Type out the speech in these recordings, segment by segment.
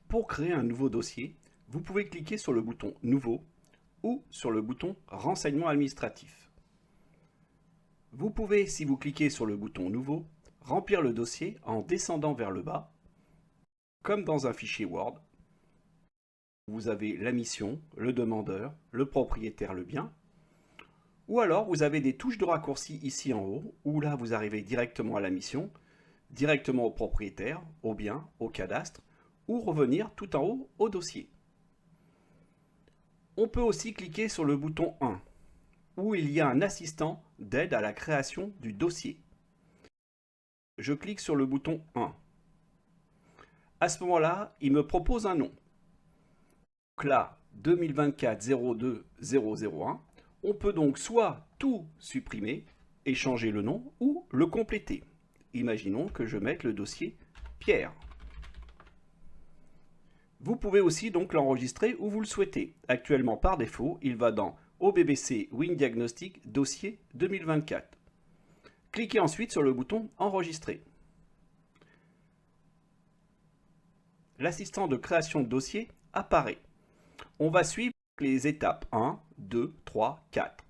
Pour créer un nouveau dossier, vous pouvez cliquer sur le bouton Nouveau ou sur le bouton Renseignements administratifs. Vous pouvez, si vous cliquez sur le bouton Nouveau, remplir le dossier en descendant vers le bas, comme dans un fichier Word. Vous avez la mission, le demandeur, le propriétaire, le bien. Ou alors, vous avez des touches de raccourci ici en haut, où là, vous arrivez directement à la mission, directement au propriétaire, au bien, au cadastre, ou revenir tout en haut au dossier. On peut aussi cliquer sur le bouton 1, où il y a un assistant d'aide à la création du dossier. Je clique sur le bouton 1. À ce moment-là, il me propose un nom. Donc là, 2024-02-001, on peut donc soit tout supprimer et changer le nom ou le compléter. Imaginons que je mette le dossier Pierre. Vous pouvez aussi donc l'enregistrer où vous le souhaitez. Actuellement, par défaut, il va dans OBBC Win Diagnostic Dossier 2024. Cliquez ensuite sur le bouton Enregistrer. L'assistant de création de dossier apparaît. On va suivre les étapes 1, 2, 3, 4.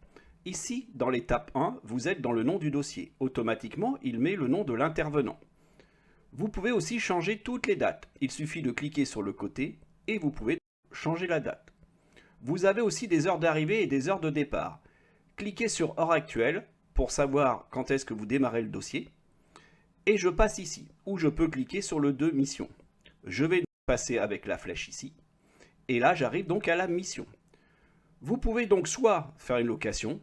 Ici, dans l'étape 1, vous êtes dans le nom du dossier. Automatiquement, il met le nom de l'intervenant. Vous pouvez aussi changer toutes les dates. Il suffit de cliquer sur le côté et vous pouvez changer la date. Vous avez aussi des heures d'arrivée et des heures de départ. Cliquez sur Heure actuelle pour savoir quand est-ce que vous démarrez le dossier. Et je passe ici, où je peux cliquer sur le 2 Mission. Je vais passer avec la flèche ici. Et là, j'arrive donc à la mission. Vous pouvez donc soit faire une location,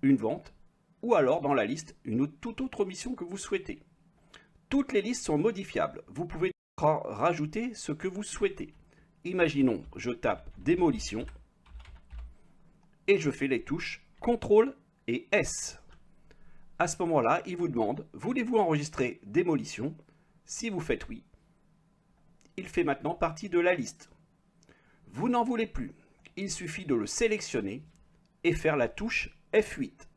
une vente, ou alors dans la liste, toute autre mission que vous souhaitez. Toutes les listes sont modifiables. Vous pouvez rajouter ce que vous souhaitez. Imaginons, je tape démolition et je fais les touches CTRL et S. À ce moment-là, il vous demande, voulez-vous enregistrer démolition? Si vous faites oui, il fait maintenant partie de la liste. Vous n'en voulez plus. Il suffit de le sélectionner et faire la touche F8.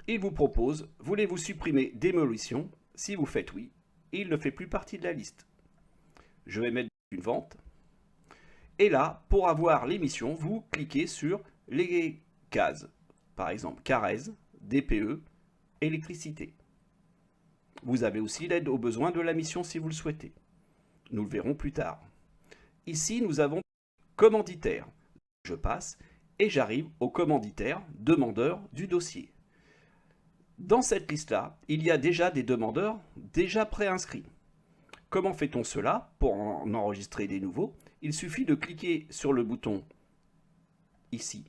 Il vous propose, voulez-vous supprimer démolition? Si vous faites oui, il ne fait plus partie de la liste. Je vais mettre une vente. Et là, pour avoir l'émission, vous cliquez sur les cases. Par exemple, Carrez, DPE, électricité. Vous avez aussi l'aide aux besoins de la mission si vous le souhaitez. Nous le verrons plus tard. Ici, nous avons commanditaire. Je passe et j'arrive au commanditaire, demandeur du dossier. Dans cette liste-là, il y a déjà des demandeurs déjà préinscrits. Comment fait-on cela pour en enregistrer des nouveaux? Il suffit de cliquer sur le bouton ici.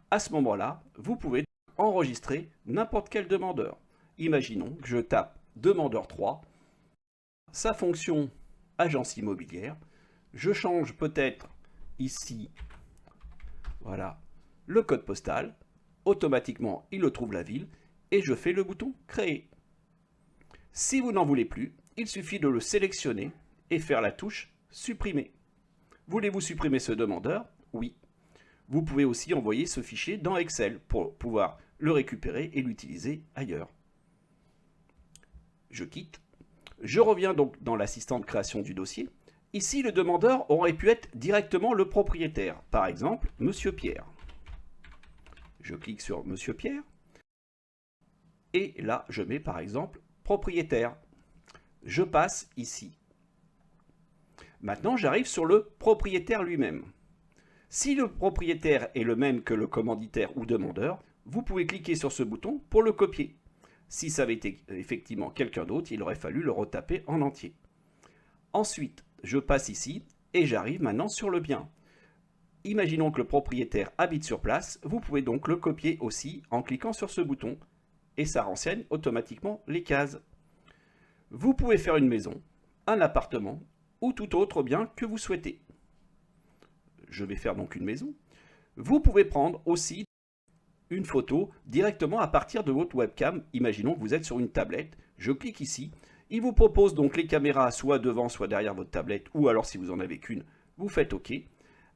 À ce moment-là, vous pouvez enregistrer n'importe quel demandeur. Imaginons que je tape demandeur 3, sa fonction agence immobilière. Je change peut-être ici, voilà, le code postal. Automatiquement, il le trouve la ville et je fais le bouton créer. Si vous n'en voulez plus, il suffit de le sélectionner et faire la touche supprimer. Voulez-vous supprimer ce demandeur? Oui. Vous pouvez aussi envoyer ce fichier dans Excel pour pouvoir le récupérer et l'utiliser ailleurs. Je quitte. Je reviens donc dans l'assistant de création du dossier. Ici, le demandeur aurait pu être directement le propriétaire. Par exemple, Monsieur Pierre. Je clique sur Monsieur Pierre. Et là, je mets par exemple propriétaire. Je passe ici. Maintenant, j'arrive sur le propriétaire lui-même. Si le propriétaire est le même que le commanditaire ou demandeur, vous pouvez cliquer sur ce bouton pour le copier. Si ça avait été effectivement quelqu'un d'autre, il aurait fallu le retaper en entier. Ensuite, je passe ici et j'arrive maintenant sur le bien. Imaginons que le propriétaire habite sur place, vous pouvez donc le copier aussi en cliquant sur ce bouton et ça renseigne automatiquement les cases. Vous pouvez faire une maison, un appartement ou tout autre bien que vous souhaitez. Je vais faire donc une maison. Vous pouvez prendre aussi une photo directement à partir de votre webcam. Imaginons que vous êtes sur une tablette. Je clique ici. Il vous propose donc les caméras soit devant, soit derrière votre tablette, ou alors si vous n'en avez qu'une, vous faites OK.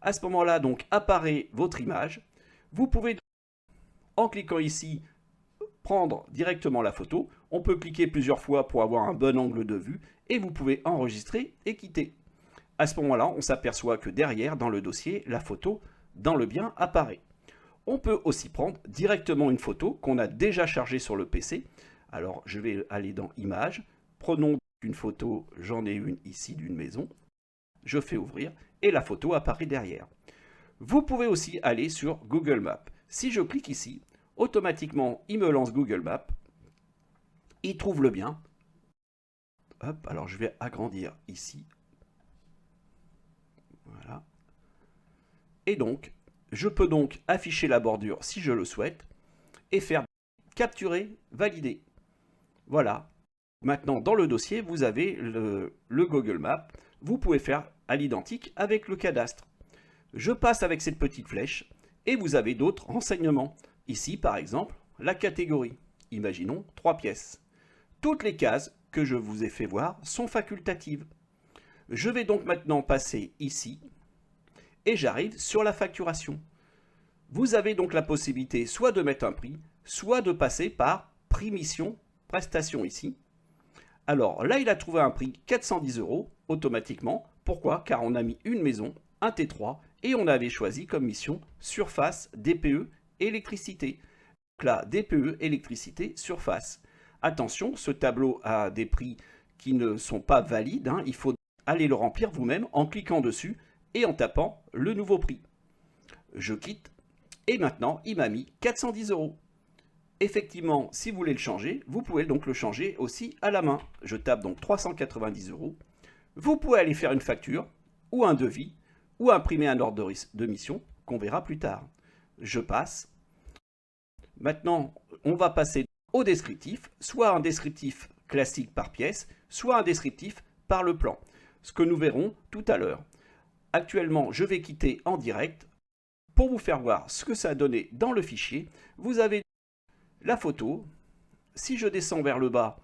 À ce moment-là, donc, apparaît votre image. Vous pouvez, en cliquant ici, prendre directement la photo. On peut cliquer plusieurs fois pour avoir un bon angle de vue et vous pouvez enregistrer et quitter. À ce moment-là, on s'aperçoit que derrière, dans le dossier, la photo dans le bien apparaît. On peut aussi prendre directement une photo qu'on a déjà chargée sur le PC. Alors, je vais aller dans Images. Prenons une photo, j'en ai une ici d'une maison. Je fais ouvrir et la photo apparaît derrière. Vous pouvez aussi aller sur Google Maps. Si je clique ici, automatiquement, il me lance Google Maps. Il trouve le bien. Hop, alors je vais agrandir ici. Voilà. Et donc, je peux donc afficher la bordure si je le souhaite et faire capturer, valider. Voilà. Maintenant, dans le dossier, vous avez le Google Maps. Vous pouvez faire à l'identique avec le cadastre. Je passe avec cette petite flèche et vous avez d'autres renseignements. Ici, par exemple, la catégorie. Imaginons 3 pièces. Toutes les cases que je vous ai fait voir sont facultatives. Je vais donc maintenant passer ici et j'arrive sur la facturation. Vous avez donc la possibilité soit de mettre un prix, soit de passer par prix mission, prestation ici. Alors là, il a trouvé un prix 410 € automatiquement. Pourquoi? Car on a mis une maison, un T3 et on avait choisi comme mission surface, DPE, électricité. Donc là, DPE, électricité, surface. Attention, ce tableau a des prix qui ne sont pas valides. Il faut aller le remplir vous-même en cliquant dessus et en tapant le nouveau prix. Je quitte et maintenant, il m'a mis 410 €. Effectivement, si vous voulez le changer, vous pouvez donc le changer aussi à la main. Je tape donc 390 €. Vous pouvez aller faire une facture ou un devis ou imprimer un ordre de mission qu'on verra plus tard. Je passe. Maintenant, on va passer au descriptif, soit un descriptif classique par pièce, soit un descriptif par le plan, ce que nous verrons tout à l'heure. Actuellement, je vais quitter en direct pour vous faire voir ce que ça a donné dans le fichier. Vous avez la photo. Si je descends vers le bas,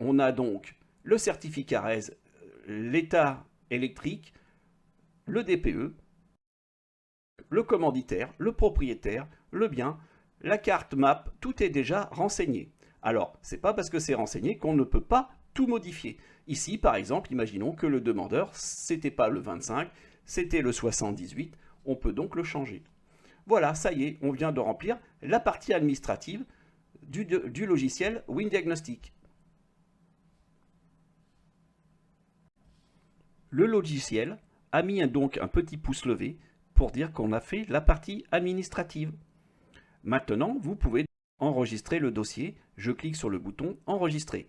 on a donc le certificat RES, l'état électrique, le DPE, le commanditaire, le propriétaire, le bien, la carte map, tout est déjà renseigné. Alors, c'est pas parce que c'est renseigné qu'on ne peut pas tout modifier. Ici, par exemple, imaginons que le demandeur, c'était pas le 25, c'était le 78, on peut donc le changer. Voilà, ça y est, on vient de remplir la partie administrative du logiciel WinDiagnostic. Le logiciel a mis donc un petit pouce levé pour dire qu'on a fait la partie administrative. Maintenant, vous pouvez enregistrer le dossier. Je clique sur le bouton Enregistrer.